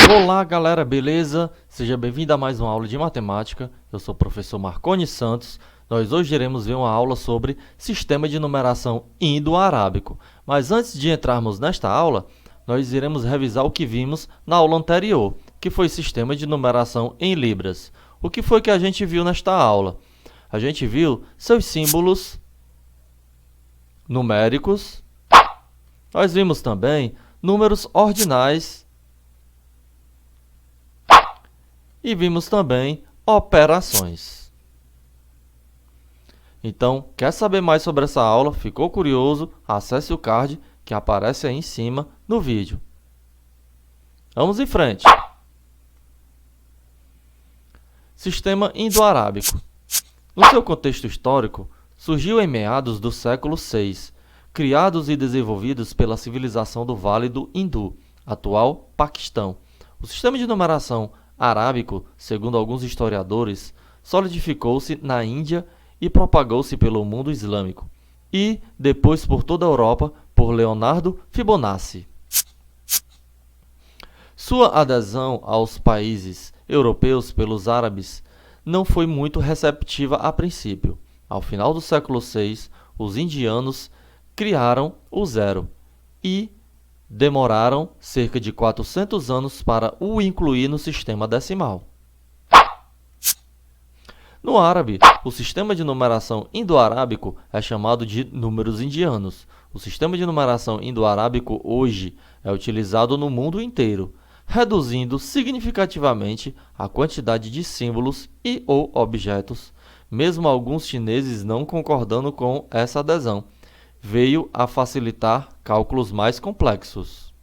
Olá galera, beleza? Seja bem-vindo a mais uma aula de matemática. Eu sou o professor Marconi Santos. Nós hoje iremos ver uma aula sobre sistema de numeração indo-arábico. Mas antes de entrarmos nesta aula, nós iremos revisar o que vimos na aula anterior, que foi sistema de numeração em libras. O que foi que a gente viu nesta aula? A gente viu seus símbolos numéricos. Nós vimos também números ordinais. E vimos também operações. Então, quer saber mais sobre essa aula? Ficou curioso? Acesse o card que aparece aí em cima no vídeo. Vamos em frente. Sistema indo-arábico. No seu contexto histórico, surgiu em meados do século VI, criados e desenvolvidos pela civilização do Vale do Hindu, atual Paquistão. O sistema de numeração arábico, segundo alguns historiadores, solidificou-se na Índia e propagou-se pelo mundo islâmico, e depois por toda a Europa por Leonardo Fibonacci. Sua adesão aos países europeus pelos árabes não foi muito receptiva a princípio. Ao final do século VI, os indianos criaram o zero e demoraram cerca de 400 anos para o incluir no sistema decimal. No árabe, o sistema de numeração indo-arábico é chamado de números indianos. O sistema de numeração indo-arábico hoje é utilizado no mundo inteiro, reduzindo significativamente a quantidade de símbolos e ou objetos, mesmo alguns chineses não concordando com essa adesão. Veio a facilitar cálculos mais complexos.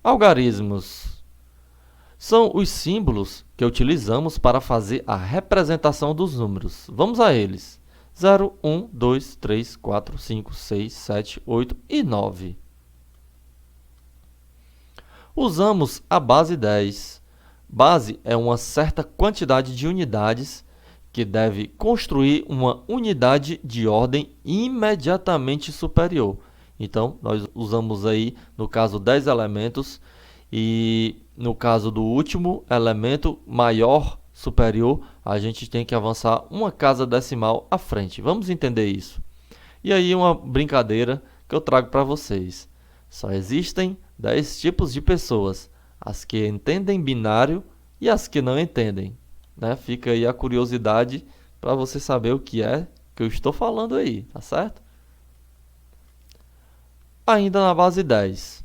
Algarismos são os símbolos que utilizamos para fazer a representação dos números. Vamos a eles. 0, 1, 2, 3, 4, 5, 6, 7, 8 e 9. Usamos a base 10. Base é uma certa quantidade de unidades que deve construir uma unidade de ordem imediatamente superior. Então, nós usamos aí, no caso, 10 elementos, e no caso do último elemento maior, superior, a gente tem que avançar uma casa decimal à frente. Vamos entender isso. E aí, uma brincadeira que eu trago para vocês. Só existem 10 tipos de pessoas, as que entendem binário e as que não entendem. Fica aí a curiosidade para você saber o que é que eu estou falando aí, tá certo? Ainda na base 10.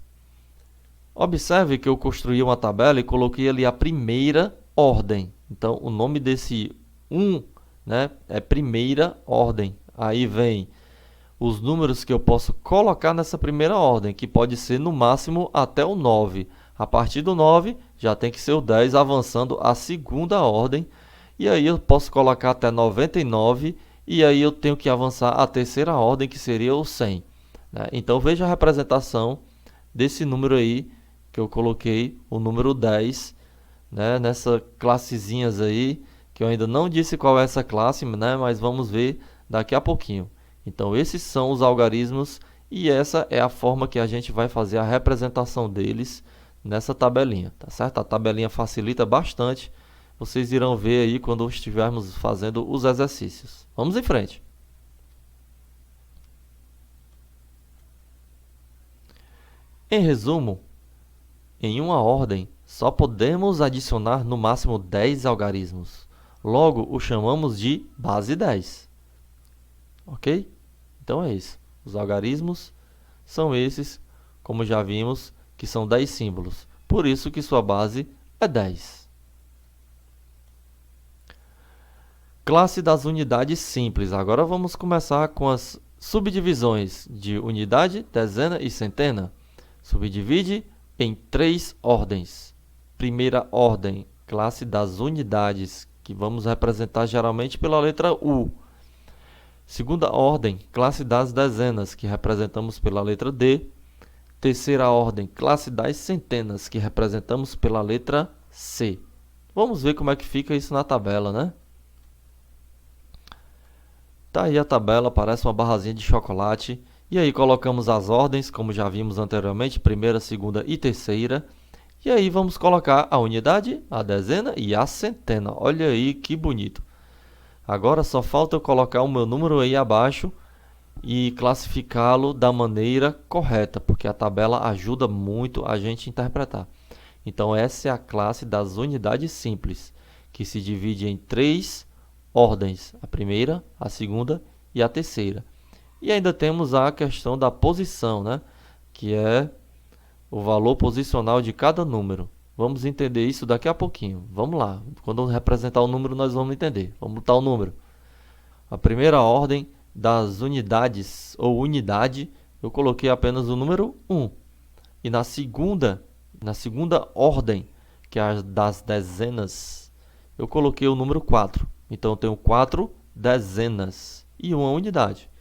Observe que eu construí uma tabela e coloquei ali a primeira ordem. Então, o nome desse 1, é primeira ordem. Aí vem os números que eu posso colocar nessa primeira ordem, que pode ser no máximo até o 9. A partir do 9, já tem que ser o 10 avançando a segunda ordem. E aí eu posso colocar até 99. E aí eu tenho que avançar a terceira ordem, que seria o 100. Então, veja a representação desse número aí, que eu coloquei, o número 10. Nessa classezinhas aí, que eu ainda não disse qual é essa classe, mas vamos ver daqui a pouquinho. Então, esses são os algarismos e essa é a forma que a gente vai fazer a representação deles nessa tabelinha, tá certo? A tabelinha facilita bastante, vocês irão ver aí quando estivermos fazendo os exercícios. Vamos em frente. Em resumo, em uma ordem, só podemos adicionar no máximo 10 algarismos. Logo, o chamamos de base 10. Ok? Então é isso. Os algarismos são esses, como já vimos, que são 10 símbolos. Por isso que sua base é 10. Classe das unidades simples. Agora vamos começar com as subdivisões de unidade, dezena e centena. Subdivide em 3 ordens. Primeira ordem, classe das unidades, que vamos representar geralmente pela letra U. Segunda ordem, classe das dezenas, que representamos pela letra D. Terceira ordem, classe das centenas, que representamos pela letra C. Vamos ver como é que fica isso na tabela, Tá aí a tabela, parece uma barrazinha de chocolate. E aí colocamos as ordens, como já vimos anteriormente, primeira, segunda e terceira. E aí vamos colocar a unidade, a dezena e a centena. Olha aí que bonito. Agora só falta eu colocar o meu número aí abaixo e classificá-lo da maneira correta, porque a tabela ajuda muito a gente a interpretar. Então essa é a classe das unidades simples, que se divide em 3 ordens, a primeira, a segunda e a terceira. E ainda temos a questão da posição, né? Que é o valor posicional de cada número. Vamos entender isso daqui a pouquinho. Vamos lá. Quando eu representar o número, nós vamos entender. Vamos botar o número. A primeira ordem das unidades ou unidade, eu coloquei apenas o número 1. E na segunda ordem, que é a das dezenas, eu coloquei o número 4. Então eu tenho 4 dezenas e uma unidade.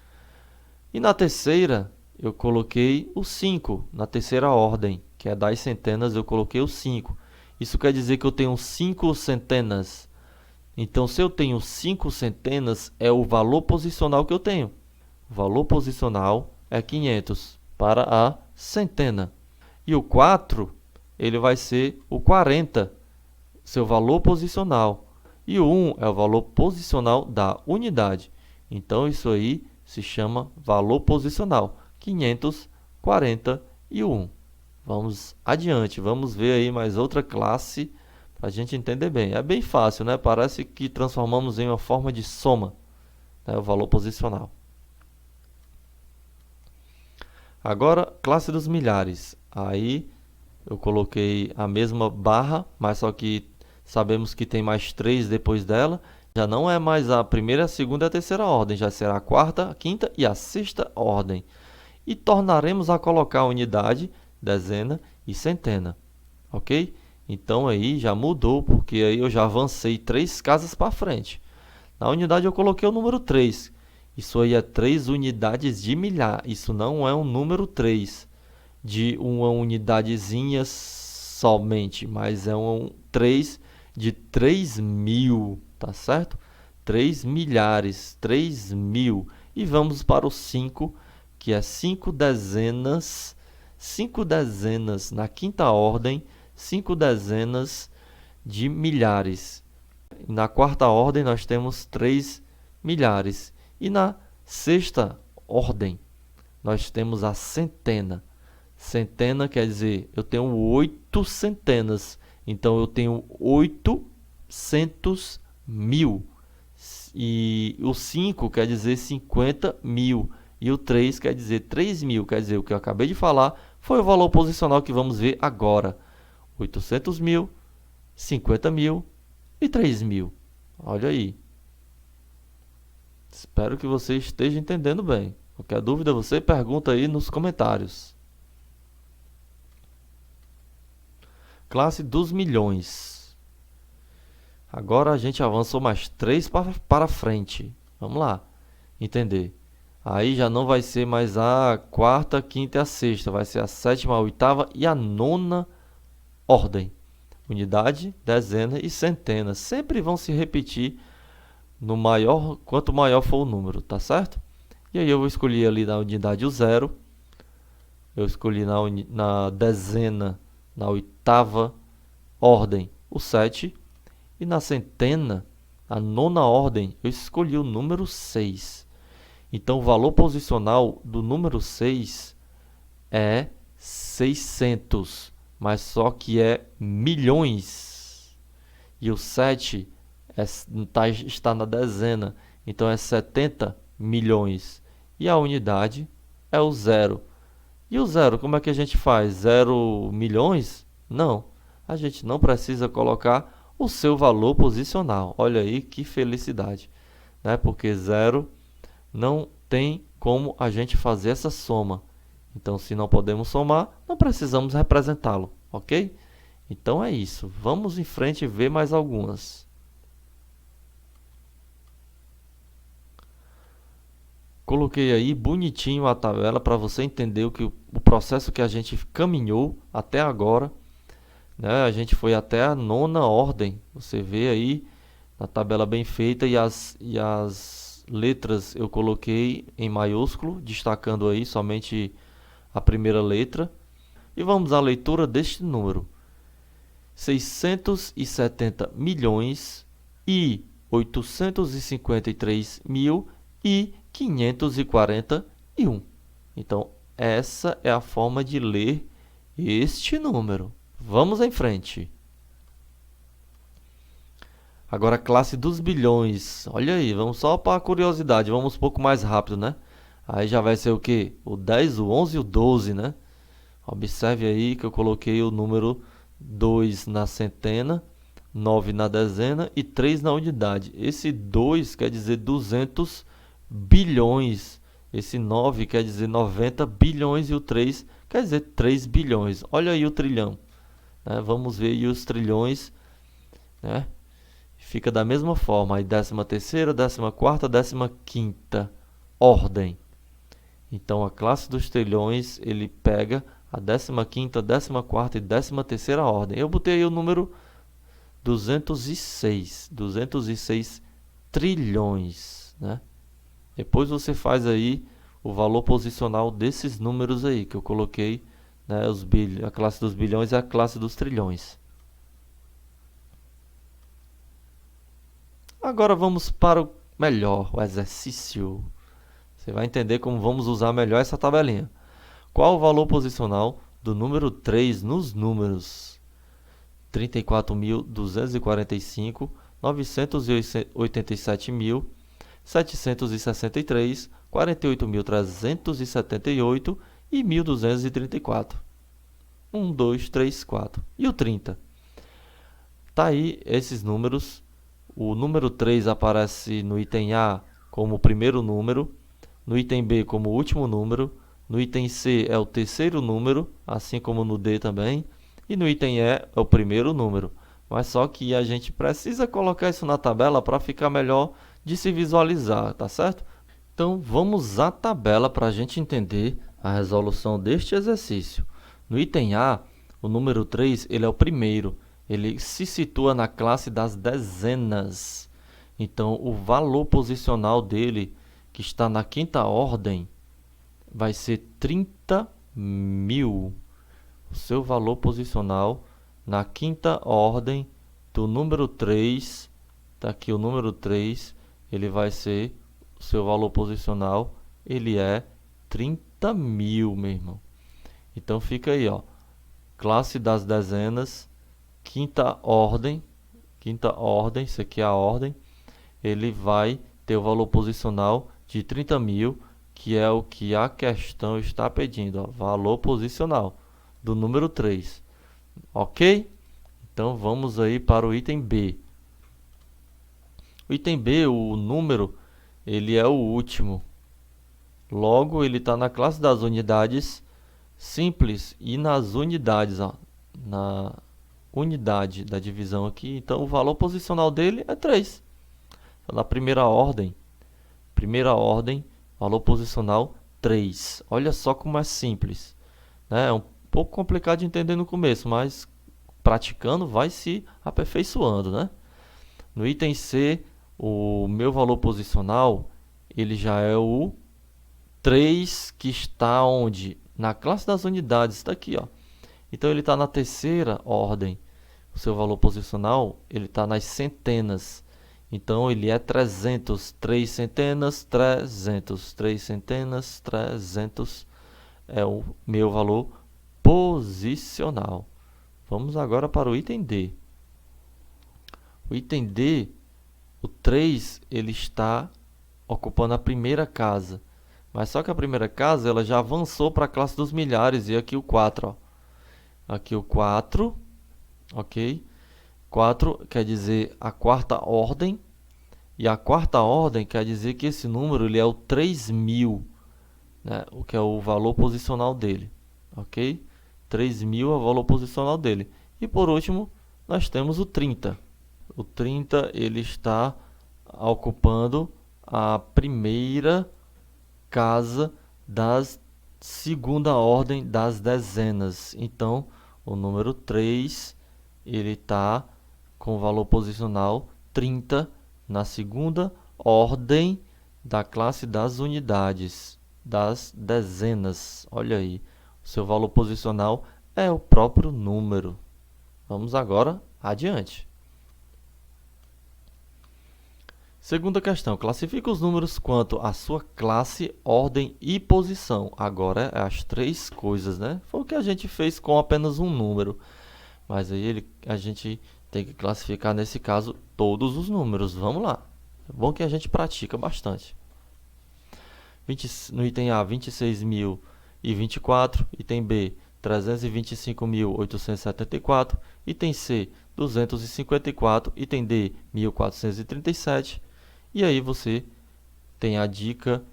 E na terceira, eu coloquei o 5, na terceira ordem, que é das centenas, eu coloquei o 5. Isso quer dizer que eu tenho 5 centenas. Então, se eu tenho 5 centenas, é o valor posicional que eu tenho. O valor posicional é 500 para a centena. E o 4, ele vai ser o 40, seu valor posicional. E o 1 é o valor posicional da unidade. Então, isso aí se chama valor posicional, 541. Vamos adiante, vamos ver aí mais outra classe para a gente entender bem. É bem fácil, né? Parece que transformamos em uma forma de soma, né? O valor posicional. Agora, classe dos milhares. Aí eu coloquei a mesma barra, mas só que sabemos que tem mais 3 depois dela. Já não é mais a primeira, a segunda e a terceira ordem, já será a quarta, a quinta e a sexta ordem. E tornaremos a colocar a unidade, dezena e centena, ok? Então aí já mudou, porque aí eu já avancei 3 casas para frente. Na unidade eu coloquei o número 3. Isso aí é 3 unidades de milhar, isso não é um número 3 de uma unidadezinha somente, mas é um 3 de 3.000. Tá certo? 3 milhares, 3.000. E vamos para o 5, que é 5 dezenas. 5 dezenas na quinta ordem, 5 dezenas de milhares. Na quarta ordem, nós temos 3 milhares. E na sexta ordem, nós temos a centena. Centena quer dizer, eu tenho 8 centenas. Então, eu tenho 800 mil. E o 5 quer dizer 50 mil. E o 3 quer dizer 3 mil. Quer dizer, o que eu acabei de falar foi o valor posicional que vamos ver agora. 800 mil, 50 mil e 3 mil. Olha aí. Espero que você esteja entendendo bem. Qualquer dúvida, você pergunta aí nos comentários. Classe dos milhões. Agora a gente avançou mais 3 para frente. Vamos lá, entender. Aí já não vai ser mais a quarta, quinta e a sexta. Vai ser a sétima, a oitava e a nona ordem. Unidade, dezena e centena. Sempre vão se repetir no maior, quanto maior for o número, tá certo? E aí eu vou escolher ali na unidade o 0. Eu escolhi na dezena, na oitava ordem, o 7. E na centena, a nona ordem, eu escolhi o número 6. Então, o valor posicional do número 6 é 600, mas só que é milhões. E o 7 está na dezena, então é 70 milhões. E a unidade é o 0. E o 0, como é que a gente faz? 0 milhões? Não, a gente não precisa colocar o seu valor posicional. Olha aí que felicidade, né? Porque 0 não tem como a gente fazer essa soma. Então, se não podemos somar, não precisamos representá-lo, ok? Então é isso. Vamos em frente e ver mais algumas. Coloquei aí bonitinho a tabela para você entender o processo que a gente caminhou até agora. Né? A gente foi até a nona ordem. Você vê aí na tabela bem feita e as as letras eu coloquei em maiúsculo, destacando aí somente a primeira letra. E vamos à leitura deste número. 670 milhões e 853 mil e 541. Então, essa é a forma de ler este número. Vamos em frente. Agora a classe dos bilhões. Olha aí, vamos só para a curiosidade, vamos um pouco mais rápido, né? Aí já vai ser o quê? O 10, o 11 e o 12, né? Observe aí que eu coloquei o número 2 na centena, 9 na dezena e 3 na unidade. Esse 2 quer dizer 200 bilhões. Esse 9 quer dizer 90 bilhões e o 3 quer dizer 3 bilhões. Olha aí o trilhão, né? Vamos ver aí os trilhões, né? Fica da mesma forma, aí 13ª, 14ª, 15ª ordem. Então a classe dos trilhões, ele pega a 15ª, 14ª e 13ª ordem. Eu botei aí o número 206 trilhões, né? Depois você faz aí o valor posicional desses números aí que eu coloquei, né? A classe dos bilhões e a classe dos trilhões. Agora vamos para o melhor, o exercício. Você vai entender como vamos usar melhor essa tabelinha. Qual o valor posicional do número 3 nos números 34.245, 987.763, 48.378 e 1.234? 1, 2, 3, 4. E o 30? Tá aí esses números. O número 3 aparece no item A como o primeiro número, no item B como o último número, no item C é o terceiro número, assim como no D também, e no item E é o primeiro número. Mas só que a gente precisa colocar isso na tabela para ficar melhor de se visualizar, tá certo? Então vamos à tabela para a gente entender a resolução deste exercício. No item A, o número 3 ele é o primeiro. Ele se situa na classe das dezenas. Então, o valor posicional dele, que está na quinta ordem, vai ser 30.000. O seu valor posicional na quinta ordem do número 3, está aqui o número 3, ele vai ser, o seu valor posicional, ele é 30.000, meu irmão. Então, fica aí, ó, classe das dezenas, quinta ordem, isso aqui é a ordem, ele vai ter o valor posicional de 30.000, que é o que a questão está pedindo, ó, valor posicional do número 3, ok? Então vamos aí para o item B. O item B, o número, ele é o último, logo ele está na classe das unidades simples e nas unidades, ó, na unidade da divisão aqui, então o valor posicional dele é 3. Então, na primeira ordem, valor posicional 3. Olha só como é simples, né? É um pouco complicado de entender no começo, mas praticando vai se aperfeiçoando, né? No item C, o meu valor posicional, ele já é o 3, que está onde? Na classe das unidades, está aqui, ó. Então, ele está na terceira ordem. O seu valor posicional, ele está nas centenas. Então, ele é 300. 3 centenas, 300. 3 centenas, 300. É o meu valor posicional. Vamos agora para o item D. O item D, o 3, ele está ocupando a primeira casa. Mas só que a primeira casa, ela já avançou para a classe dos milhares. E aqui o 4, ó. Aqui o 4, ok? 4 quer dizer a quarta ordem. E a quarta ordem quer dizer que esse número ele é o 3.000, né? O que é o valor posicional dele, ok? 3.000 é o valor posicional dele. E por último, nós temos o 30. O 30 ele está ocupando a primeira casa das segunda ordem das dezenas. Então, o número 3, ele está com o valor posicional 30 na segunda ordem da classe das unidades, das dezenas. Olha aí, o seu valor posicional é o próprio número. Vamos agora adiante. Segunda questão, classifica os números quanto à sua classe, ordem e posição. Agora é as três coisas, né? Foi o que a gente fez com apenas um número. Mas aí a gente tem que classificar, nesse caso, todos os números. Vamos lá. É bom que a gente pratica bastante. No item A, 26.024. Item B, 325.874. Item C, 254. Item D, 1.437. E aí você tem a dica,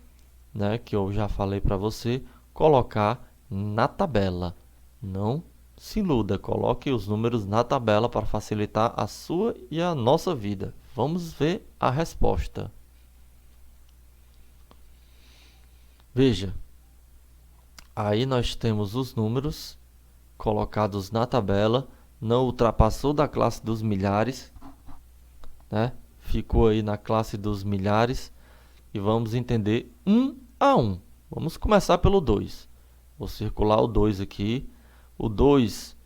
né, que eu já falei para você, colocar na tabela. Não se iluda, coloque os números na tabela para facilitar a sua e a nossa vida. Vamos ver a resposta. Veja, aí nós temos os números colocados na tabela, não ultrapassou da classe dos milhares, né? Ficou aí na classe dos milhares e vamos entender um a um. Vamos começar pelo 2. Vou circular o 2 aqui. O 2,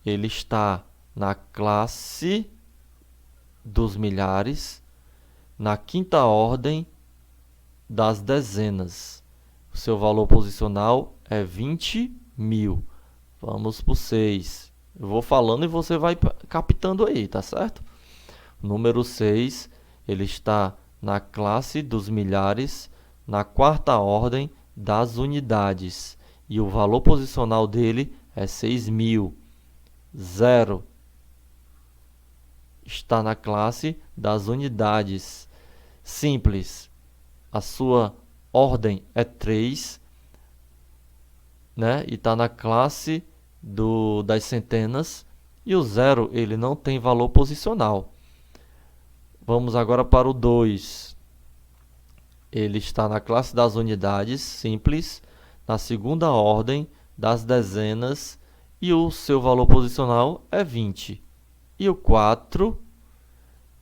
ele está na classe dos milhares, na quinta ordem das dezenas. O seu valor posicional é 20.000. Vamos para o 6. Eu vou falando e você vai captando aí, tá certo? Número 6, ele está na classe dos milhares, na quarta ordem das unidades. E o valor posicional dele é 6.000. 0 está na classe das unidades. Simples. A sua ordem é 3, né? E está na classe das centenas. E o 0, ele não tem valor posicional. Vamos agora para o 2. Ele está na classe das unidades, simples, na segunda ordem das dezenas, e o seu valor posicional é 20. E o 4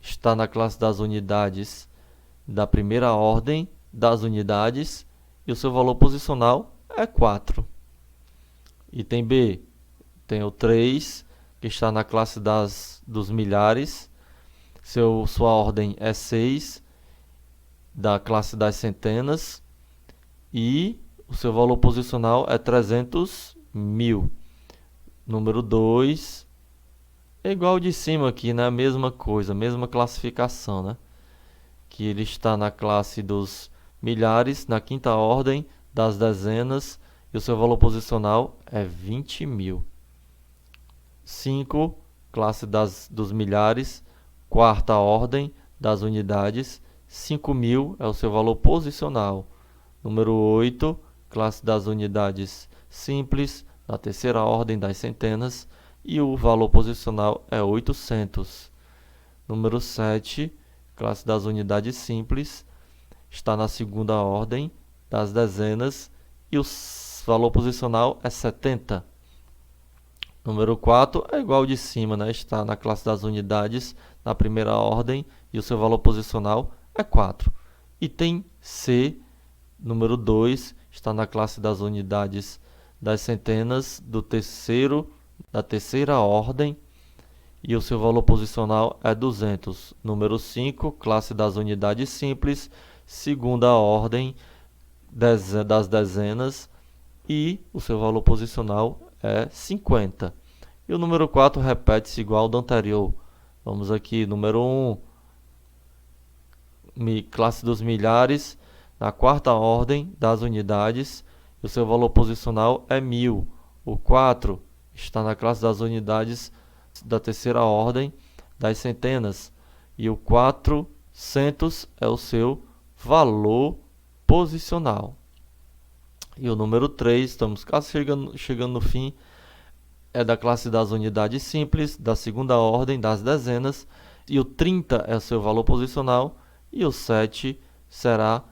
está na classe das unidades da primeira ordem das unidades, e o seu valor posicional é 4. Item B, tem o 3, que está na classe dos milhares. Sua ordem é 6, da classe das centenas, e o seu valor posicional é 300.000. Número 2 é igual ao de cima aqui, né? Mesma coisa, mesma classificação, né? Que ele está na classe dos milhares, na quinta ordem das dezenas, e o seu valor posicional é 20.000. 5, classe dos milhares, quarta ordem das unidades, 5.000 é o seu valor posicional. Número 8, classe das unidades simples, na terceira ordem das centenas, e o valor posicional é 800. Número 7, classe das unidades simples, está na segunda ordem das dezenas, e o valor posicional é 70. Número 4 é igual ao de cima, né? Está na classe das unidades, na primeira ordem, e o seu valor posicional é 4. Item C, número 2, está na classe das unidades das centenas, da terceira ordem, e o seu valor posicional é 200. Número 5, classe das unidades simples, segunda ordem das dezenas, e o seu valor posicional é 50. E o número 4 repete-se igual ao do anterior. Vamos aqui, número 1, classe dos milhares, na quarta ordem das unidades, e o seu valor posicional é 1.000. O 4 está na classe das unidades da terceira ordem das centenas, e o 400 é o seu valor posicional. E o número 3, estamos quase chegando no fim, é da classe das unidades simples, da segunda ordem das dezenas, e o 30 é o seu valor posicional, e o 7 será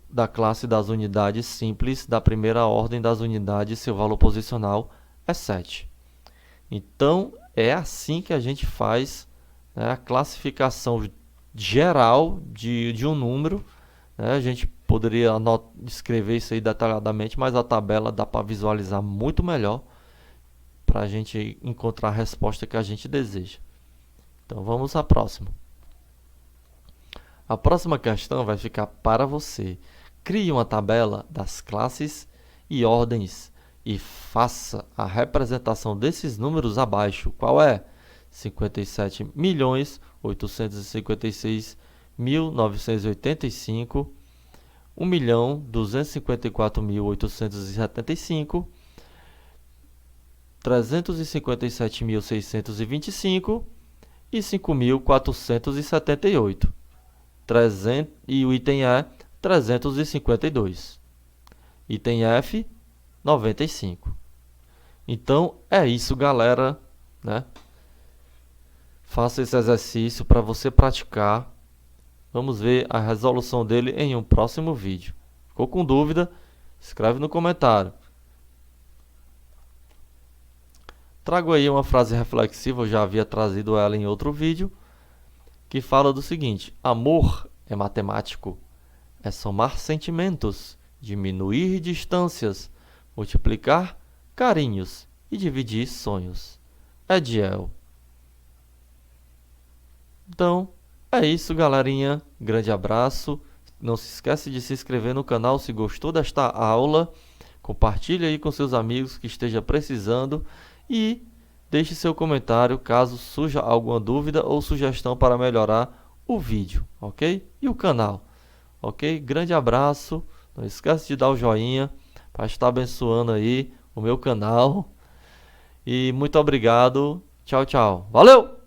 da classe das unidades simples, da primeira ordem das unidades, seu valor posicional é 7. Então, é assim que a gente faz, né, a classificação geral de um número, né? A gente poderia escrever isso aí detalhadamente, mas a tabela dá para visualizar muito melhor para a gente encontrar a resposta que a gente deseja. Então vamos à próxima. A próxima questão vai ficar para você. Crie uma tabela das classes e ordens e faça a representação desses números abaixo. Qual é? 57.856.985, 1.254.875, 357.625 e 5.478. E o item E, 352. Item F, 95. Então, é isso, galera, né? Faça esse exercício para você praticar. Vamos ver a resolução dele em um próximo vídeo. Ficou com dúvida? Escreve no comentário. Trago aí uma frase reflexiva, eu já havia trazido ela em outro vídeo, que fala do seguinte: amor é matemático, é somar sentimentos, diminuir distâncias, multiplicar carinhos e dividir sonhos. Ediel. Então, é isso, galerinha. Grande abraço. Não se esquece de se inscrever no canal se gostou desta aula. Compartilhe aí com seus amigos que esteja precisando e deixe seu comentário caso surja alguma dúvida ou sugestão para melhorar o vídeo, ok? E o canal, ok? Grande abraço. Não esquece de dar o joinha para estar abençoando aí o meu canal. E muito obrigado. Tchau, tchau. Valeu!